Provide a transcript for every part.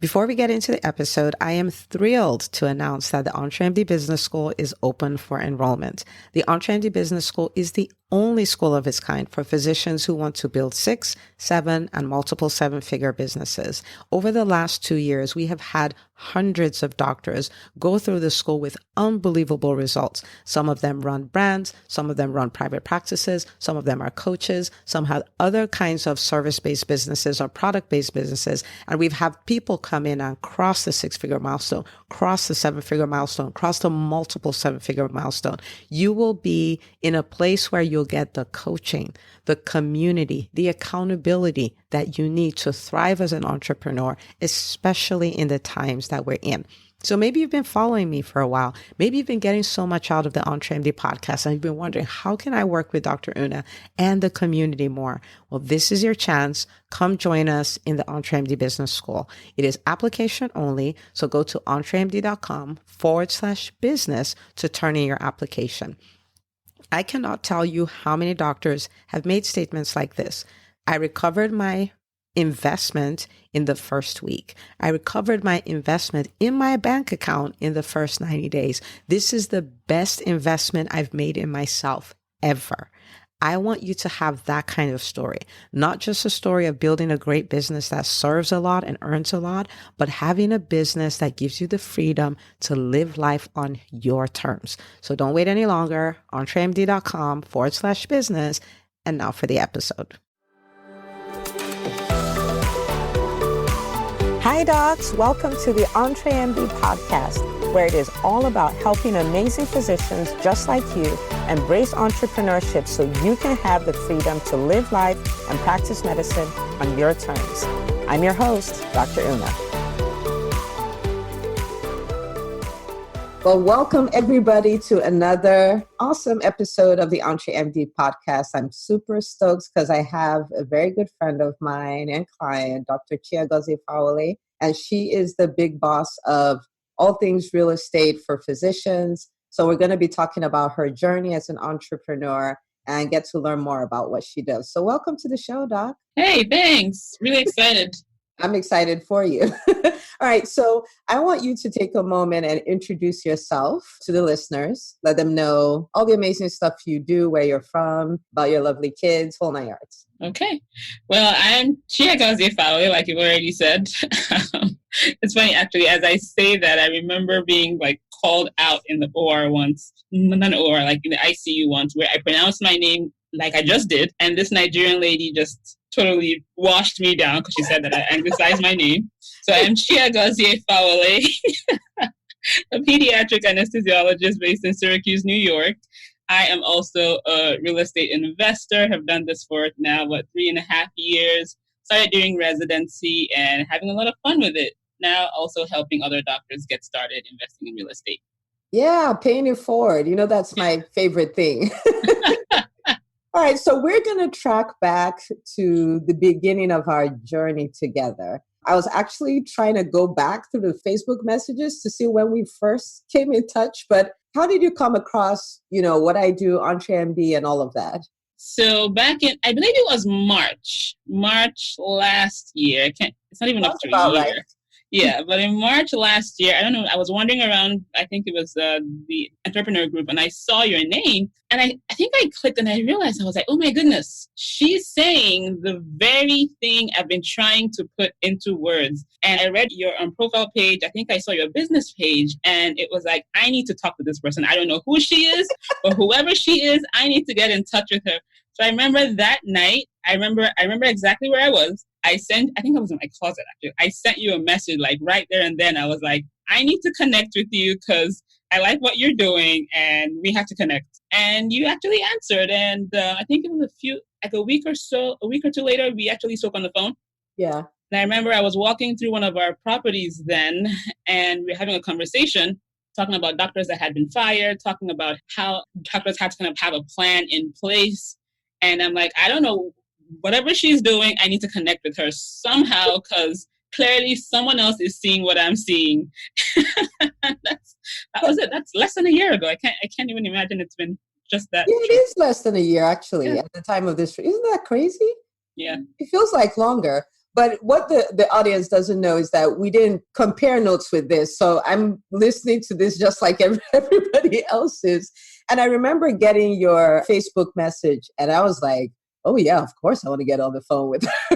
Before we get into the episode, I am thrilled to announce that the EntreMD Business School is open for enrollment. The EntreMD Business School is the only school of its kind for physicians who want to build 6, 7, and multiple 7-figure businesses. Over the last 2 years, we have had hundreds of doctors go through the school with unbelievable results. Some of them run brands, some of them run private practices, some of them are coaches, some have other kinds of service-based businesses or product-based businesses. And we've had people come in and cross the 6-figure milestone, cross the 7-figure milestone, cross the multiple 7-figure milestone. You will be in a place where you'll get the coaching, the community, the accountability that you need to thrive as an entrepreneur, especially in the times that we're in. So maybe you've been following me for a while. Maybe you've been getting so much out of the EntreMD podcast and you've been wondering, how can I work with Dr. Una and the community more? Well, this is your chance. Come join us in the EntreMD Business School. It is application only. So go to entremd.com/business to turn in your application. I cannot tell you how many doctors have made statements like this. I recovered my investment in the first week. I recovered my investment in my bank account in the first 90 days. This is the best investment I've made in myself ever. I want you to have that kind of story, not just a story of building a great business that serves a lot and earns a lot, but having a business that gives you the freedom to live life on your terms. So don't wait any longer. entremd.com/business. And now for the episode. Hi, docs. Welcome to the EntreMD podcast, where it is all about helping amazing physicians just like you embrace entrepreneurship so you can have the freedom to live life and practice medicine on your terms. I'm your host, Dr. Una. Well, welcome everybody to another awesome episode of the EntreMD podcast. I'm super stoked because I have a very good friend of mine and client, Dr. Chiagozie Fawole, and she is the big boss of all things real estate for physicians. So we're going to be talking about her journey as an entrepreneur and get to learn more about what she does. So welcome to the show, Doc. Hey, thanks. Really excited. I'm excited for you. All right. So I want you to take a moment and introduce yourself to the listeners. Let them know all the amazing stuff you do, where you're from, about your lovely kids, whole 9 yards. Okay. Well, I'm Chiagozie Fawole, like you already said. It's funny, actually, as I say that, I remember being called out in the OR once, not OR, in the ICU once, where I pronounced my name like I just did. And this Nigerian lady just totally washed me down because she said that I anglicized my name. So I'm Chiagozie Fawole, a pediatric anesthesiologist based in Syracuse, New York. I am also a real estate investor, have done this for now, 3.5 years. Started doing residency and having a lot of fun with it. Now also helping other doctors get started investing in real estate. Yeah, paying it forward. That's my favorite thing. All right, so we're going to track back to the beginning of our journey together. I was actually trying to go back through the Facebook messages to see when we first came in touch, but how did you come across, what I do, EntreMD and all of that? So back in, I believe it was March last year. It's not even up to a year. Right. Yeah, but in March last year, I don't know, I was wandering around, I think it was the entrepreneur group, and I saw your name, and I think I clicked and I realized, I was like, oh my goodness, she's saying the very thing I've been trying to put into words. And I read your profile page, I think I saw your business page, and it was like, I need to talk to this person. I don't know who she is, but whoever she is, I need to get in touch with her. So I remember that night, I remember exactly where I was. I think I was in my closet, actually. I sent you a message right there and then. I was like, I need to connect with you because I like what you're doing and we have to connect. And you actually answered. And I think it was a week or two later, we actually spoke on the phone. Yeah. And I remember I was walking through one of our properties then, and we were having a conversation talking about doctors that had been fired, talking about how doctors had to kind of have a plan in place. And I'm like, I don't know, whatever she's doing, I need to connect with her somehow because clearly someone else is seeing what I'm seeing. That was it. That's less than a year ago. I can't even imagine it's been just that. Yeah, it is less than a year, actually, at the time of this. Isn't that crazy? Yeah. It feels like longer. But what the audience doesn't know is that we didn't compare notes with this. So I'm listening to this just like everybody else is. And I remember getting your Facebook message and I was like, oh yeah, of course I want to get on the phone with her.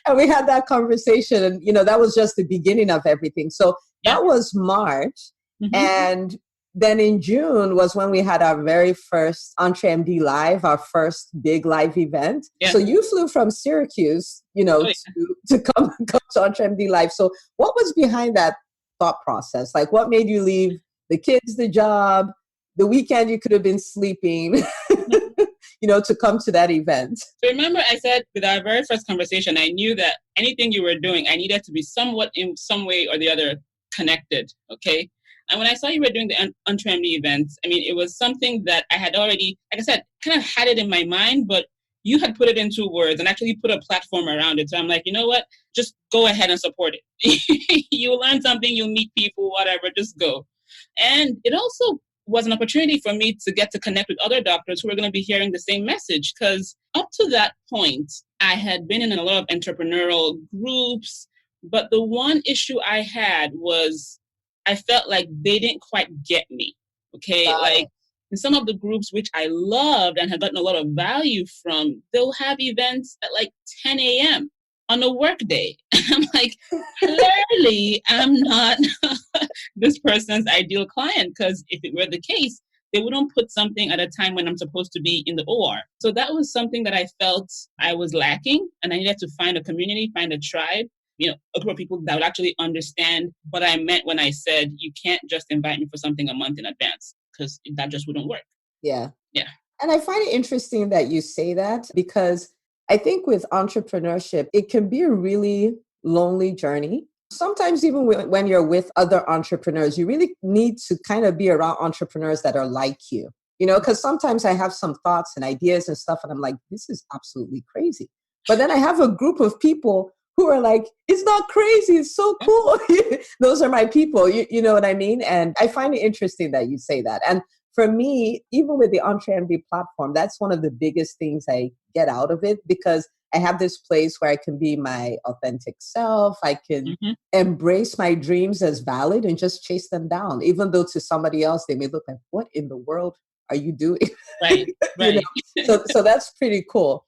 And we had that conversation and, that was just the beginning of everything. So that was March. Mm-hmm. And then in June was when we had our very first EntreMD Live, our first big live event. Yeah. So you flew from Syracuse, to come to EntreMD Live. So what was behind that thought process? Like what made you leave the kids, the job, the weekend you could have been sleeping, to come to that event? So remember I said with our very first conversation, I knew that anything you were doing, I needed to be somewhat in some way or the other connected. Okay. And when I saw you were doing the EntreMD events, it was something that I had already, like I said, kind of had it in my mind, but you had put it into words and actually put a platform around it. So I'm like, you know what? Just go ahead and support it. You learn something, you meet people, whatever, just go. And it also was an opportunity for me to get to connect with other doctors who were going to be hearing the same message. Because up to that point, I had been in a lot of entrepreneurial groups, but the one issue I had was I felt like they didn't quite get me, okay? Like in some of the groups, which I loved and had gotten a lot of value from, they'll have events at like 10 a.m. on a work day. I'm like, clearly I'm not this person's ideal client, because if it were the case, they wouldn't put something at a time when I'm supposed to be in the OR. So that was something that I felt I was lacking, and I needed to find a community, find a tribe, a group of people that would actually understand what I meant when I said, you can't just invite me for something a month in advance, because that just wouldn't work. Yeah. Yeah. And I find it interesting that you say that, because I think with entrepreneurship, it can be a really lonely journey. Sometimes even when you're with other entrepreneurs, you really need to kind of be around entrepreneurs that are like you, because sometimes I have some thoughts and ideas and stuff, and I'm like, this is absolutely crazy. But then I have a group of people who are like, it's not crazy, it's so cool. Those are my people, you know what I mean? And I find it interesting that you say that. And for me, even with the EntreMD platform, that's one of the biggest things I get out of it, because I have this place where I can be my authentic self. I can embrace my dreams as valid and just chase them down, even though to somebody else, they may look like, what in the world are you doing? Right. So that's pretty cool.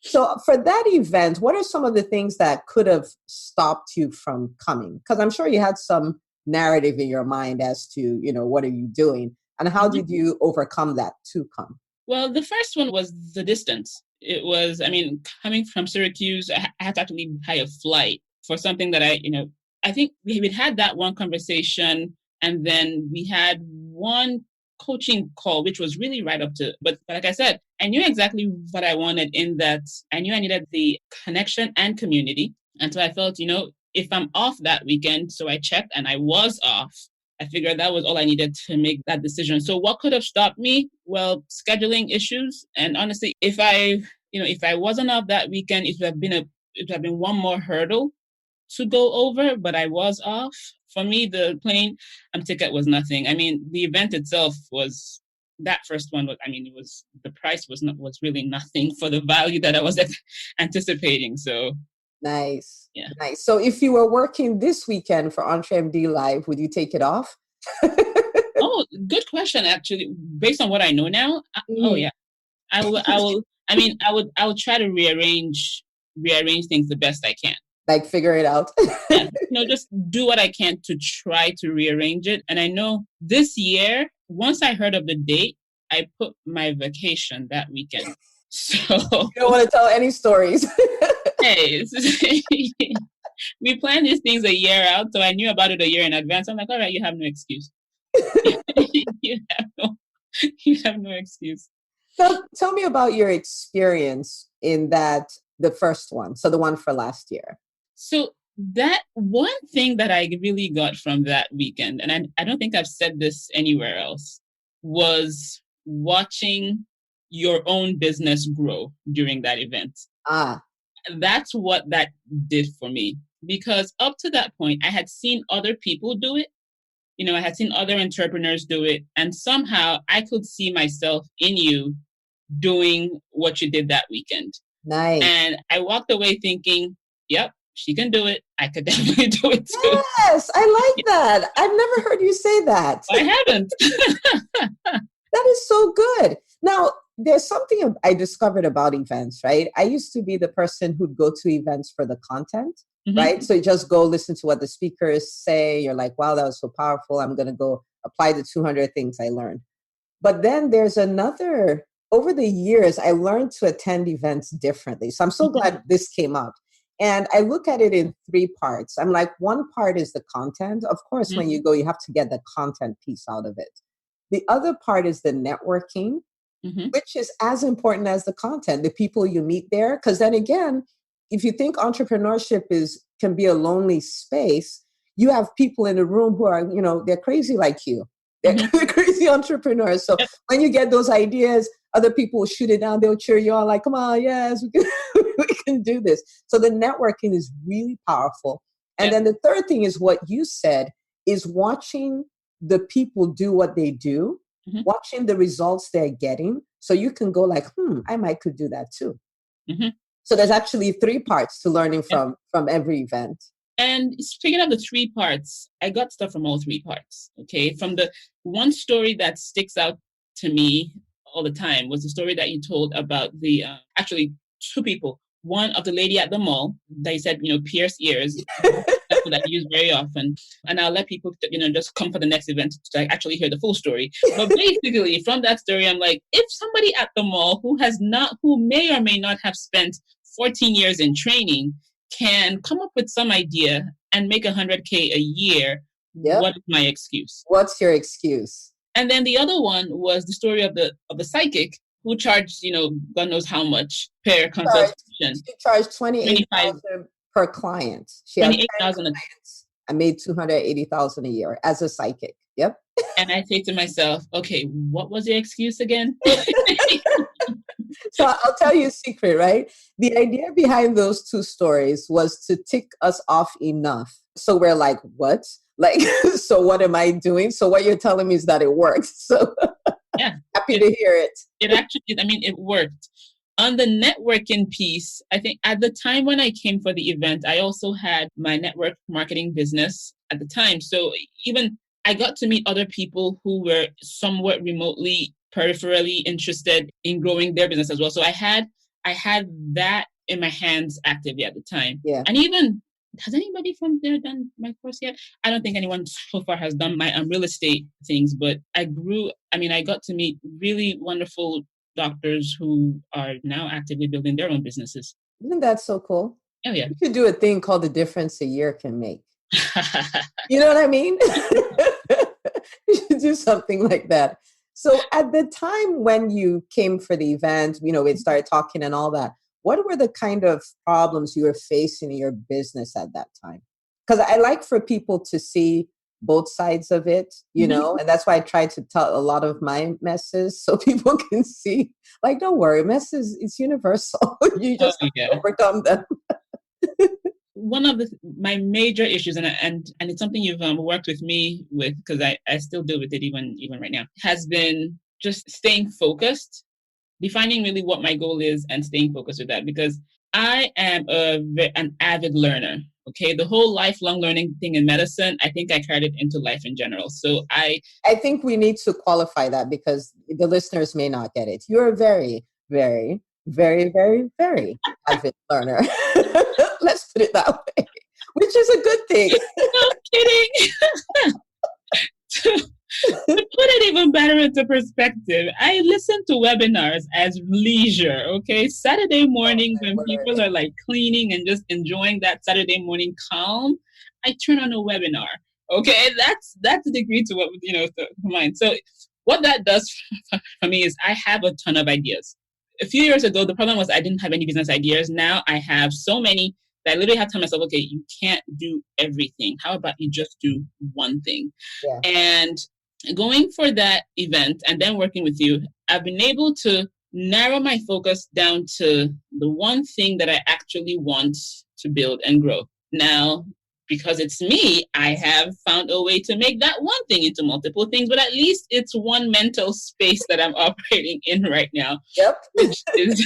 So for that event, what are some of the things that could have stopped you from coming? Because I'm sure you had some narrative in your mind as to, what are you doing? And how did you overcome that to come? Well, the first one was the distance. It was, coming from Syracuse, I had to actually buy a flight for something that I think we had that one conversation, and then we had one coaching call, which was really right up to, but like I said, I knew exactly what I wanted, in that I knew I needed the connection and community. And so I felt, if I'm off that weekend, so I checked and I was off, I figured that was all I needed to make that decision. So what could have stopped me? Well, scheduling issues. And honestly, if I wasn't off that weekend, it would have been one more hurdle to go over, but I was off. For me, the plane ticket was nothing. The event itself was, that first one was, the price was really nothing for the value that I was anticipating. So nice. Yeah. Nice. So if you were working this weekend for EntreMD Live, would you take it off? Oh, good question. Actually, based on what I know now, oh yeah, I will. I would try to rearrange things the best I can. Like figure it out. Yeah, just do what I can to try to rearrange it. And I know this year, once I heard of the date, I put my vacation that weekend. So you don't want to tell any stories. Hey, we plan these things a year out, so I knew about it a year in advance. I'm like, all right, you have no excuse. you have no excuse. So tell me about your experience in the first one, so the one for last year. So that one thing that I really got from that weekend, and I don't think I've said this anywhere else, was watching your own business grow during that event. That's what that did for me. Because up to that point, I had seen other people do it. I had seen other entrepreneurs do it. And somehow I could see myself in you doing what you did that weekend. Nice. And I walked away thinking, yep, she can do it. I could definitely do it too. Yes, I like that. I've never heard you say that. I haven't. That is so good. Now, there's something I discovered about events, right? I used to be the person who'd go to events for the content, right? So you just go listen to what the speakers say. You're like, wow, that was so powerful. I'm going to go apply the 200 things I learned. But then there's over the years, I learned to attend events differently. So I'm so glad this came up. And I look at it in 3 parts. I'm like, one part is the content. Of course, when you go, you have to get the content piece out of it. The other part is the networking, which is as important as the content, the people you meet there. Because then again, if you think entrepreneurship can be a lonely space, you have people in the room who are, they're crazy like you. They're crazy entrepreneurs. So when you get those ideas, other people will shoot it down. They'll cheer you on like, come on, yes, we can do this. So the networking is really powerful. And then the third thing is what you said, is watching the people do what they do, watching the results they're getting. So you can go like, could do that too. So there's actually 3 parts to learning from every event. And speaking of the 3 parts, I got stuff from all 3 parts. Okay. From the one story that sticks out to me all the time was the story that you told about actually 2 people. One of the lady at the mall, they said, pierce ears. That's what I use very often. And I'll let people, just come for the next event to actually hear the full story. But basically, from that story, I'm like, if somebody at the mall who may or may not have spent 14 years in training can come up with some idea and make $100K a year, what is my excuse? What's your excuse? And then the other one was the story of the psychic who charged, God knows how much per consultation. She charged $28,000 per client. She had 10 clients. I made $280,000 a year as a psychic. Yep. And I say to myself, okay, what was your excuse again? So I'll tell you a secret, right? The idea behind those 2 stories was to tick us off enough. So we're like, what? Like, so what am I doing? So what you're telling me is that it works. So happy to hear it. It actually, it worked. On the networking piece, I think at the time when I came for the event, I also had my network marketing business at the time. So even I got to meet other people who were somewhat remotely, peripherally interested in growing their business as well. So I had that in my hands actively at the time. Yeah. And even, has anybody from there done my course yet? I don't think anyone so far has done my real estate things, but I got to meet really wonderful doctors who are now actively building their own businesses. Isn't that so cool? Oh, yeah. You could do a thing called the difference a year can make. You know what I mean? You should do something like that. So at the time when you came for the event, we started talking and all that, what were the kind of problems you were facing in your business at that time? Because I like for people to see both sides of it, and that's why I try to tell a lot of my messes so people can see, like, don't worry, messes, it's universal. You just have to overcome them. One of my major issues, and it's something you've worked with me with, because I still deal with it even right now, has been just staying focused, defining really what my goal is and staying focused with that, because I am an avid learner. Okay, the whole lifelong learning thing in medicine, I think I carried it into life in general. So I think we need to qualify that because the listeners may not get it. You're a very, very, very, very, very avid learner. Let's put it that way, which is a good thing. No kidding. To put it even better into perspective, I listen to webinars as leisure, okay? Saturday morning when people are like cleaning and just enjoying that Saturday morning calm, I turn on a webinar, okay? That's the degree to what, to mine. So what that does for me is I have a ton of ideas. A few years ago, the problem was I didn't have any business ideas. Now I have so many that I literally have to tell myself, okay, you can't do everything. How about you just do one thing? Yeah. And going for that event and then working with you, I've been able to narrow my focus down to the one thing that I actually want to build and grow. Now, because it's me, I have found a way to make that one thing into multiple things, but at least it's one mental space that I'm operating in right now, yep. which is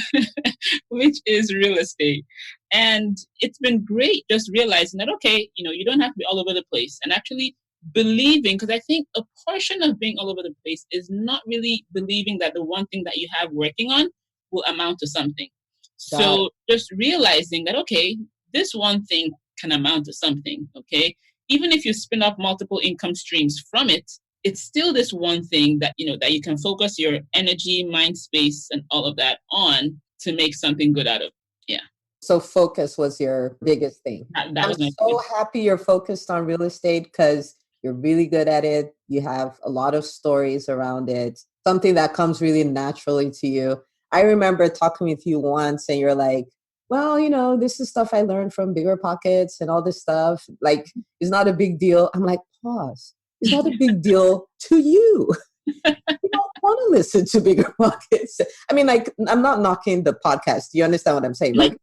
which is real estate. And it's been great just realizing that, okay, you don't have to be all over the place, and actually believing, because I think a portion of being all over the place is not really believing that the one thing that you have working on will amount to something. So just realizing that, okay, this one thing can amount to something, okay? Even if you spin off multiple income streams from it, it's still this one thing that, that you can focus your energy, mind space, and all of that on to make something good out of. Yeah. So focus was your biggest thing. That was I'm so happy you're focused on real estate because you're really good at it. You have a lot of stories around it, something that comes really naturally to you. I remember talking with you once and you're like, well, this is stuff I learned from Bigger Pockets and all this stuff. Like, it's not a big deal. I'm like, pause. It's not a big deal to you. You don't want to listen to Bigger Pockets. I mean, like, I'm not knocking the podcast. Do you understand what I'm saying? Like,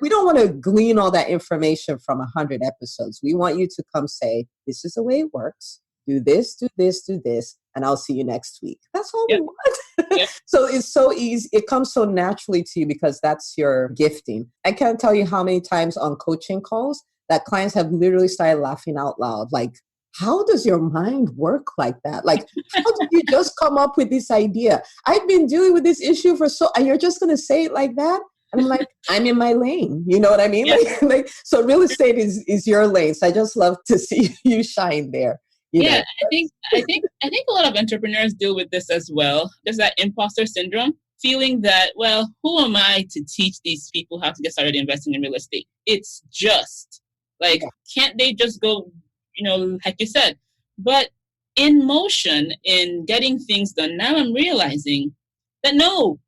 we don't want to glean all that information from 100 episodes. We want you to come say, this is the way it works. Do this, do this, do this, and I'll see you next week. That's all we want. So it's so easy. It comes so naturally to you because that's your gifting. I can't tell you how many times on coaching calls that clients have literally started laughing out loud. Like, how does your mind work like that? Like, how did you just come up with this idea? I've been dealing with this issue and you're just going to say it like that? And I'm like, I'm in my lane. You know what I mean? Yeah. So real estate is your lane. So I just love to see you shine there. I think a lot of entrepreneurs deal with this as well. There's that imposter syndrome, feeling that, well, who am I to teach these people how to get started investing in real estate? It's just like, can't they just go, like you said? But in motion, in getting things done, now I'm realizing that no,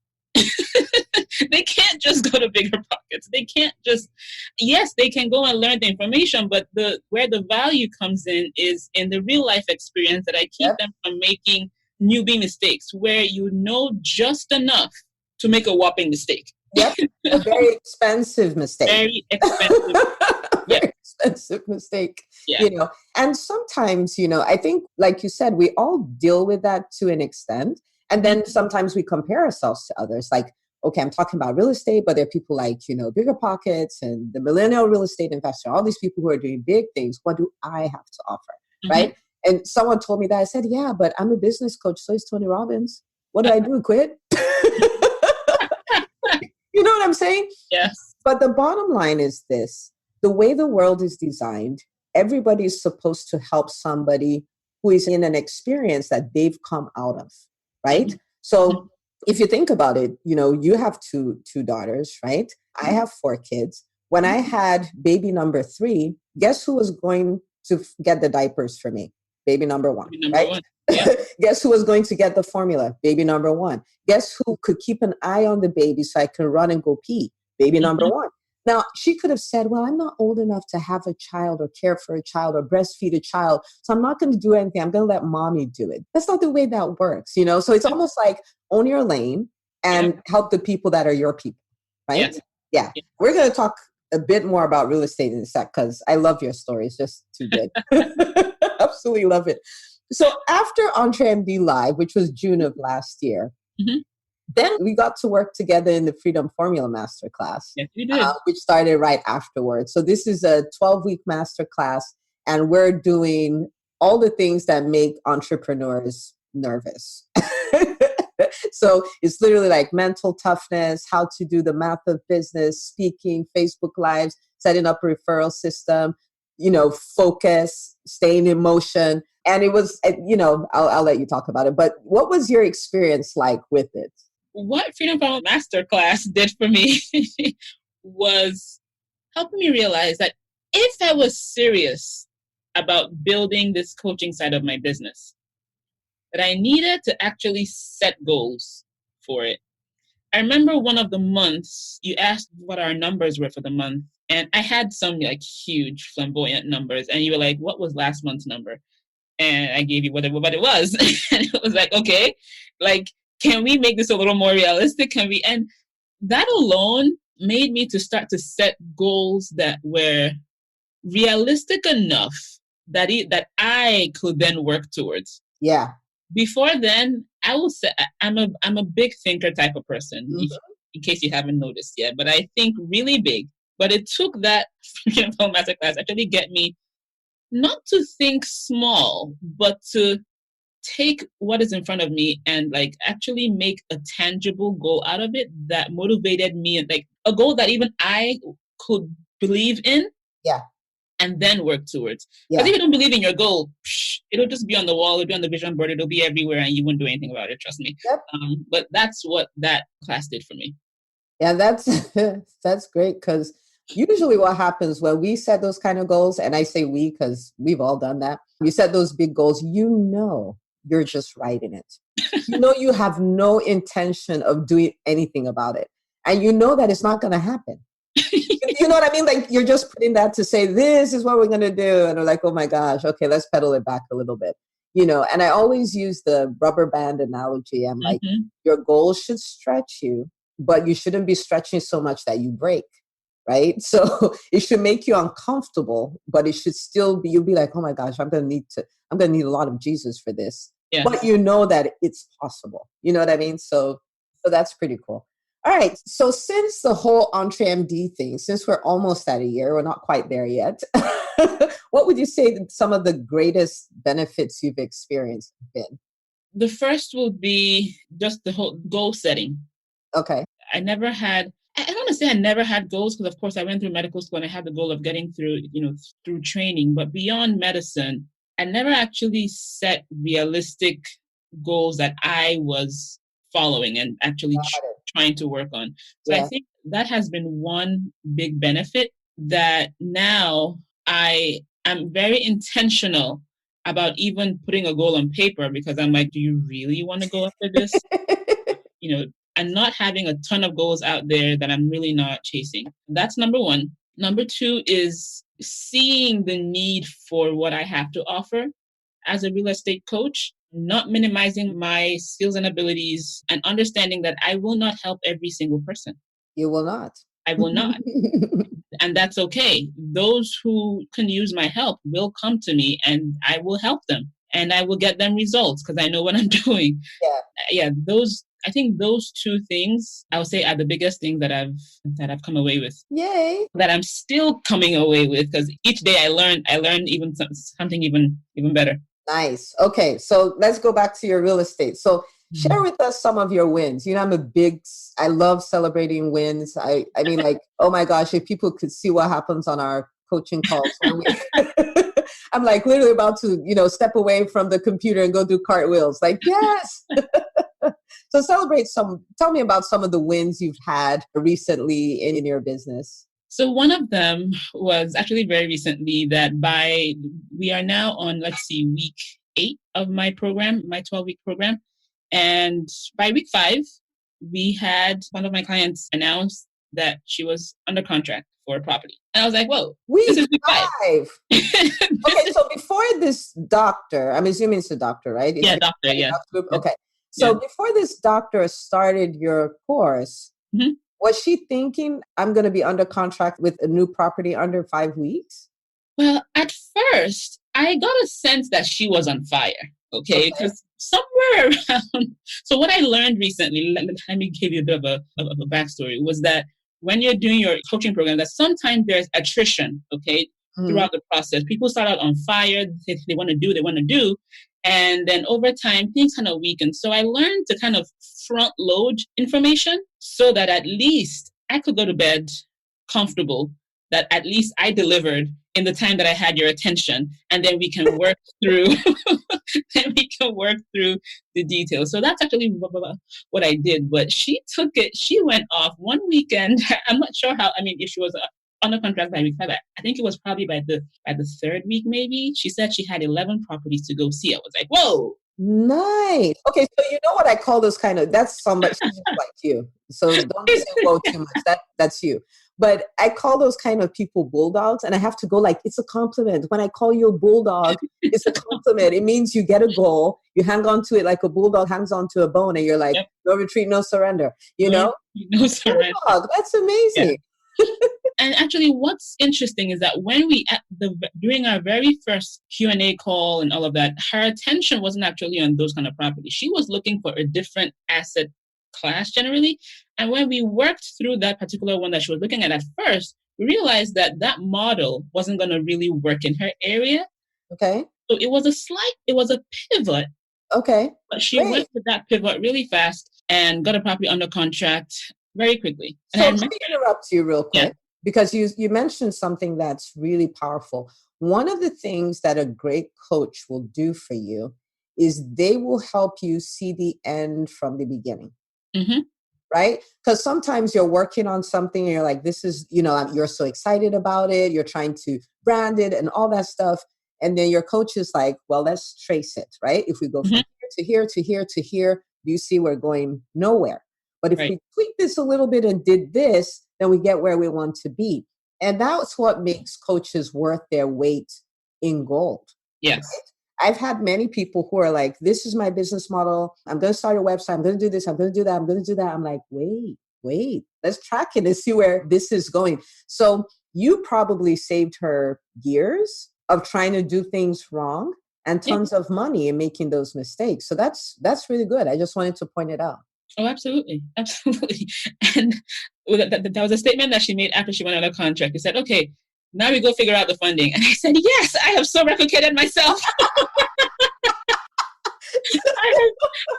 they can't just go to Bigger Pockets. They can't just, yes, they can go and learn the information, but where the value comes in is in the real life experience that I keep them from making newbie mistakes, where you know just enough to make a whopping mistake. Yep, a very expensive mistake. Very expensive. Expensive mistake. And sometimes, I think, like you said, we all deal with that to an extent. And then sometimes we compare ourselves to others. Like, okay, I'm talking about real estate, but there are people like, Bigger Pockets and the millennial real estate investor, all these people who are doing big things. What do I have to offer? Right? And someone told me that. I said, yeah, but I'm a business coach. So is Tony Robbins. What do I do? Quit? You know what I'm saying? Yes. But the bottom line is this. The way the world is designed, everybody is supposed to help somebody who is in an experience that they've come out of. Right? So if you think about it, you have two daughters, right? I have 4 kids. When I had baby number 3, guess who was going to get the diapers for me? Baby number 1, right? Yeah. Guess who was going to get the formula? Baby number 1. Guess who could keep an eye on the baby so I can run and go pee? Baby number 1. Now, she could have said, well, I'm not old enough to have a child or care for a child or breastfeed a child, so I'm not going to do anything. I'm going to let mommy do it. That's not the way that works, So it's almost like own your lane and help the people that are your people, right? Yeah. We're going to talk a bit more about real estate in a sec because I love your story. It's just too good. Absolutely love it. So after EntreMD Live, which was June of last year, then we got to work together in the Freedom Formula Masterclass, which started right afterwards. So this is a 12-week masterclass, and we're doing all the things that make entrepreneurs nervous. So it's literally like mental toughness, how to do the math of business, speaking, Facebook Lives, setting up a referral system, focus, staying in motion. And it was, I'll let you talk about it. But what was your experience like with it? What Freedom Formula Masterclass did for me was helping me realize that if I was serious about building this coaching side of my business, that I needed to actually set goals for it. I remember one of the months you asked what our numbers were for the month, and I had some like huge flamboyant numbers, and you were like, what was last month's number? And I gave you what it was. And it was like, okay, like, can we make this a little more realistic? And that alone made me to start to set goals that were realistic enough that I could then work towards. Yeah. Before then, I will say I'm a big thinker type of person, in case you haven't noticed yet. But I think really big. But it took that masterclass actually get me not to think small, but to take what is in front of me and like actually make a tangible goal out of it that motivated me, and like a goal that even I could believe in. Yeah. And then work towards. Because if you don't believe in your goal, it'll just be on the wall, it'll be on the vision board, it'll be everywhere, and you won't do anything about it, trust me. Yep. But that's what that class did for me. Yeah, that's great, because usually what happens when we set those kind of goals, and I say we because we've all done that, you set those big goals, you're just writing it. You have no intention of doing anything about it. And you know that it's not going to happen. You know what I mean? Like, you're just putting that to say, this is what we're going to do. And we're like, oh my gosh, okay, let's pedal it back a little bit. And I always use the rubber band analogy. I'm like, your goals should stretch you, but you shouldn't be stretching so much that you break, right? So it should make you uncomfortable, but it should still be, you'll be like, oh my gosh, I'm going to need a lot of Jesus for this. Yes. But you know that it's possible. You know what I mean? So that's pretty cool. All right. So since the whole EntreMD thing, since we're almost at a year, we're not quite there yet. What would you say that some of the greatest benefits you've experienced have been? The first will be just the whole goal setting. Okay. I don't want to say I never had goals, because of course I went through medical school and I had the goal of getting through, through training. But beyond medicine, I never actually set realistic goals that I was following and actually trying to work on. So I think that has been one big benefit, that now I am very intentional about even putting a goal on paper, because I'm like, do you really want to go after this? And not having a ton of goals out there that I'm really not chasing. That's number one. Number two is seeing the need for what I have to offer as a real estate coach, not minimizing my skills and abilities, and understanding that I will not help every single person. You will not. I will not. And that's okay. Those who can use my help will come to me, and I will help them, and I will get them results because I know what I'm doing. Yeah. I think those two things, I would say, are the biggest things that I've come away with. Yay! That I'm still coming away with, because each day I learn even something even better. Nice. Okay, so let's go back to your real estate. So share with us some of your wins. I love celebrating wins. I mean, like, oh my gosh, if people could see what happens on our coaching calls. I'm like literally about to, step away from the computer and go do cartwheels. Like, yes. So tell me about some of the wins you've had recently in your business. So one of them was actually very recently, that we are now on, week 8 of my program, my 12-week program. And by week 5, we had one of my clients announce that she was under contract for a property. And I was like, whoa, this is week 5. Okay, so before this doctor, I'm assuming it's a doctor, right? Doctor, yeah. Okay. So before this doctor started your course, was she thinking, I'm going to be under contract with a new property under 5 weeks? Well, at first, I got a sense that she was on fire, okay? Because somewhere around... So what I learned recently, let me give you a bit of a backstory, was that when you're doing your coaching program, that sometimes there's attrition, okay, throughout the process. People start out on fire, they want to do. And then over time, things kind of weaken. So I learned to kind of front load information so that at least I could go to bed comfortable, that at least I delivered in the time that I had your attention. And then we can work through, the details. So that's actually what I did. But she took it, she went off one weekend. I'm not sure how, if she was under contract by week 5, I think it was probably by the 3rd week, maybe. She said she had 11 properties to go see. I was like, whoa. Nice. Okay, so you know what I call those that's somebody she's just like you. So don't say whoa too much. That's you. But I call those kind of people bulldogs, and I have to go like, it's a compliment. When I call you a bulldog, it's a compliment. It means you get a goal, you hang on to it like a bulldog hangs on to a bone, and you're like, no retreat, no surrender. No surrender. Bulldog, that's amazing. Yeah. And actually, what's interesting is that when during our very first Q&A call and all of that, her attention wasn't actually on those kind of properties. She was looking for a different asset class generally. And when we worked through that particular one that she was looking at first, we realized that that model wasn't going to really work in her area. Okay. So it was a pivot. Okay. But she went with that pivot really fast and got a property under contract very quickly. So let me interrupt you real quick, because you mentioned something that's really powerful. One of the things that a great coach will do for you is they will help you see the end from the beginning. Mm-hmm. Right? Because sometimes you're working on something and you're like, this is, you're so excited about it. You're trying to brand it and all that stuff. And then your coach is like, well, let's trace it, right? If we go from here to here to here to here, you see we're going nowhere. But if we tweak this a little bit and did this, then we get where we want to be. And that's what makes coaches worth their weight in gold. Yes. Right? I've had many people who are like, this is my business model. I'm going to start a website. I'm going to do this. I'm going to do that. I'm going to do that. I'm like, wait, let's track it and see where this is going. So you probably saved her years of trying to do things wrong and tons of money in making those mistakes. So that's really good. I just wanted to point it out. Oh, absolutely. Absolutely. And that was a statement that she made after she went on a contract. She said, okay, now we go figure out the funding. And I said, yes, I have so replicated myself. I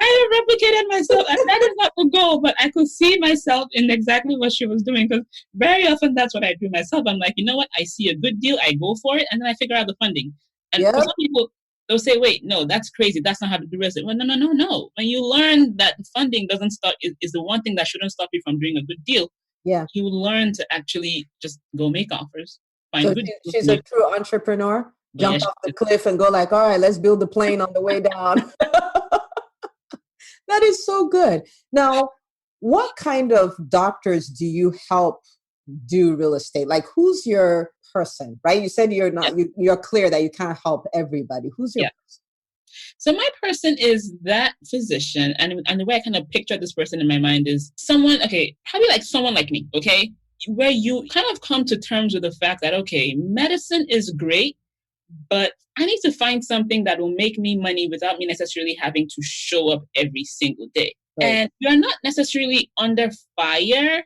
have replicated myself. And that is not the goal, but I could see myself in exactly what she was doing. Because very often that's what I do myself. I'm like, you know what? I see a good deal. I go for it. And then I figure out the funding. And for some people, they'll say, wait, no, that's crazy. That's not how to do real estate. Well, no. When you learn that the funding doesn't stop, is the one thing that shouldn't stop you from doing a good deal. Yeah. You learn to actually just go make offers. So she's a true entrepreneur. Jump off the cliff and go like, all right, let's build the plane on the way down. That is so good. Now, what kind of doctors do you help do real estate? Like, who's your person, right? You said you're not, you're clear that you can't help everybody. Who's your person? So my person is that physician. And the way I kind of picture this person in my mind is someone, probably like someone like me, okay? Where you kind of come to terms with the fact that, okay, medicine is great, but I need to find something that will make me money without me necessarily having to show up every single day. Right. And you're not necessarily under fire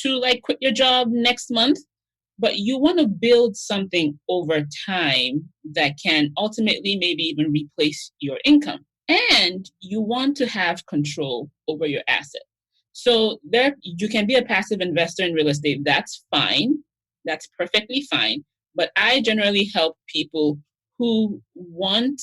to like quit your job next month, but you want to build something over time that can ultimately maybe even replace your income. And you want to have control over your asset. So you can be a passive investor in real estate. That's fine. That's perfectly fine. But I generally help people who want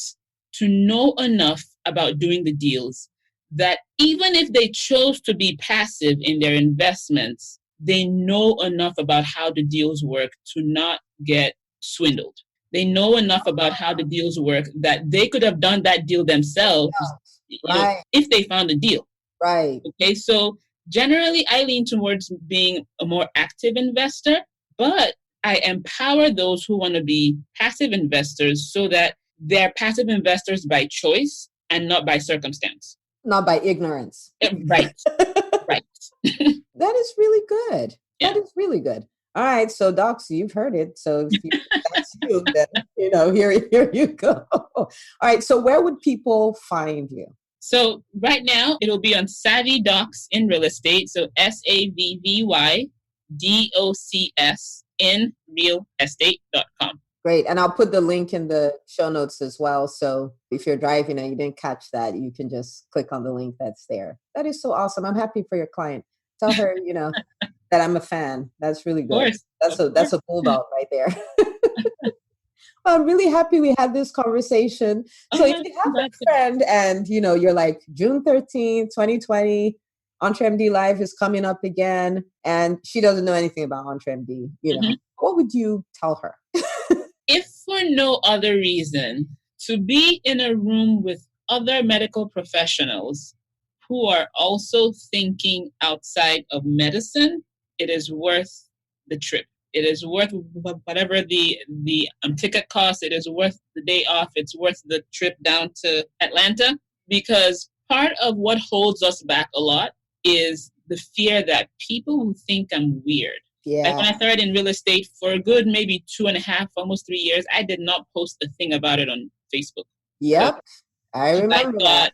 to know enough about doing the deals that even if they chose to be passive in their investments, they know enough about how the deals work to not get swindled. They know enough about how the deals work that they could have done that deal themselves if they found a deal. Right. Okay, so generally I lean towards being a more active investor, but I empower those who want to be passive investors so that they're passive investors by choice and not by circumstance. Not by ignorance. Right. Right. That is really good. Yeah. That is really good. All right. So docs, you've heard it. So if that's you, then, here you go. All right. So where would people find you? So right now it'll be on Savvy Docs in Real Estate. So SAVVY DOCS in realestate.com. Great. And I'll put the link in the show notes as well. So if you're driving and you didn't catch that, you can just click on the link that's there. That is so awesome. I'm happy for your client. Tell her, that I'm a fan. That's really good. That's a bulldog right there. I'm really happy we had this conversation. So if you have a friend and, you're like June 13th, 2020, EntreMD Live is coming up again, and she doesn't know anything about EntreMD, what would you tell her? If for no other reason, to be in a room with other medical professionals who are also thinking outside of medicine, it is worth the trip. It is worth whatever the ticket costs. It is worth the day off. It's worth the trip down to Atlanta, because part of what holds us back a lot is the fear that people who think I'm weird Yeah. Like when I started in real estate for a good maybe 2.5, almost 3 years, I did not post a thing about it on Facebook. Yep. I remember that.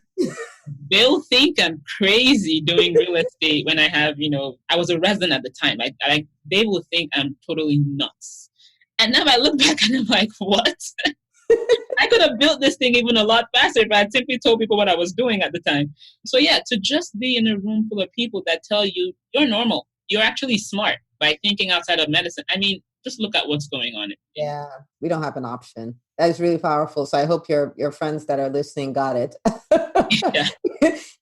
They'll think I'm crazy doing real estate when I have, I was a resident at the time. They will think I'm totally nuts. And now I look back and I'm like, what? I could have built this thing even a lot faster if I had simply told people what I was doing at the time. So yeah, to just be in a room full of people that tell you you're normal, you're actually smart by thinking outside of medicine. I mean, just look at what's going on. Yeah, we don't have an option. That is really powerful. So I hope your friends that are listening got it. Yeah.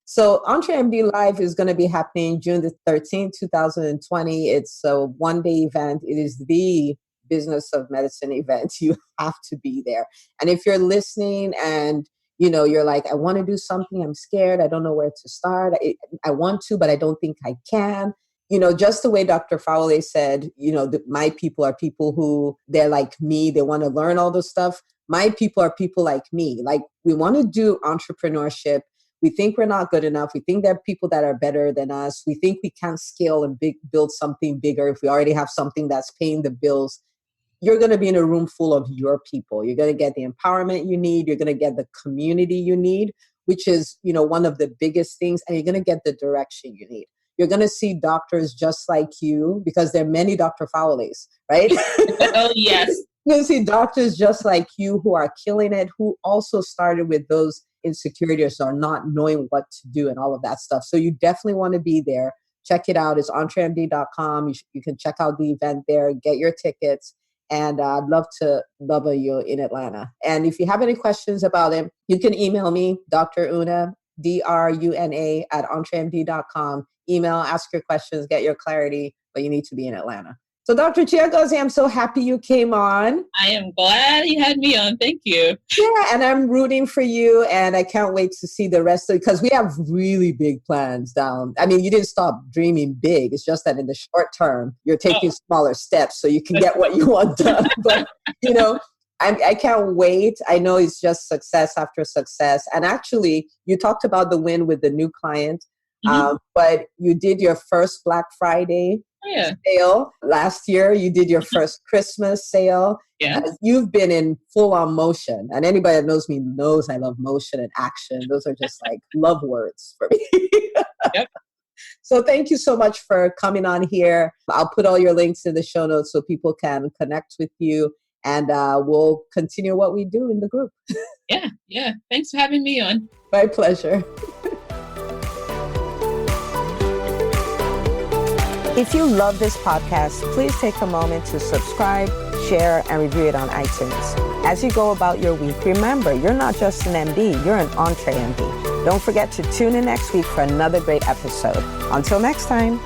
So EntreMD Live is going to be happening June the 13th, 2020. It's a one-day event. It is the business of medicine event. You have to be there. And if you're listening and you're like, I want to do something, I'm scared, I don't know where to start. I want to, but I don't think I can. Just the way Dr. Fawole said, my people are people who they're like me. They want to learn all this stuff. My people are people like me. Like we want to do entrepreneurship. We think we're not good enough. We think there are people that are better than us. We think we can't scale and build something bigger if we already have something that's paying the bills. You're going to be in a room full of your people. You're going to get the empowerment you need. You're going to get the community you need, which is, one of the biggest things. And you're going to get the direction you need. You're going to see doctors just like you because there are many Dr. Fawoles, right? Oh, yes. You're going to see doctors just like you who are killing it, who also started with those insecurities or not knowing what to do and all of that stuff. So you definitely want to be there. Check it out. It's entremd.com. You can check out the event there, get your tickets. And I'd love to love you in Atlanta. And if you have any questions about it, you can email me, Dr. Una, DRUNA @entremd.com. Email, ask your questions, get your clarity, but you need to be in Atlanta. So Dr. Chiagozie, I'm so happy you came on. I am glad you had me on. Thank you. Yeah, and I'm rooting for you, and I can't wait to see the rest of it because we have really big plans down. I mean, you didn't stop dreaming big. It's just that in the short term, you're taking smaller steps so you can get what you want done. But, I can't wait. I know it's just success after success. And actually, you talked about the win with the new client, but you did your first Black Friday sale last year. You did your first Christmas sale. Yeah. You've been in full-on motion. And anybody that knows me knows I love motion and action. Those are just like love words for me. Yep. So thank you so much for coming on here. I'll put all your links in the show notes so people can connect with you. And we'll continue what we do in the group. Yeah. Thanks for having me on. My pleasure. If you love this podcast, please take a moment to subscribe, share, and review it on iTunes. As you go about your week, remember, you're not just an MD, you're an EntreMD. Don't forget to tune in next week for another great episode. Until next time.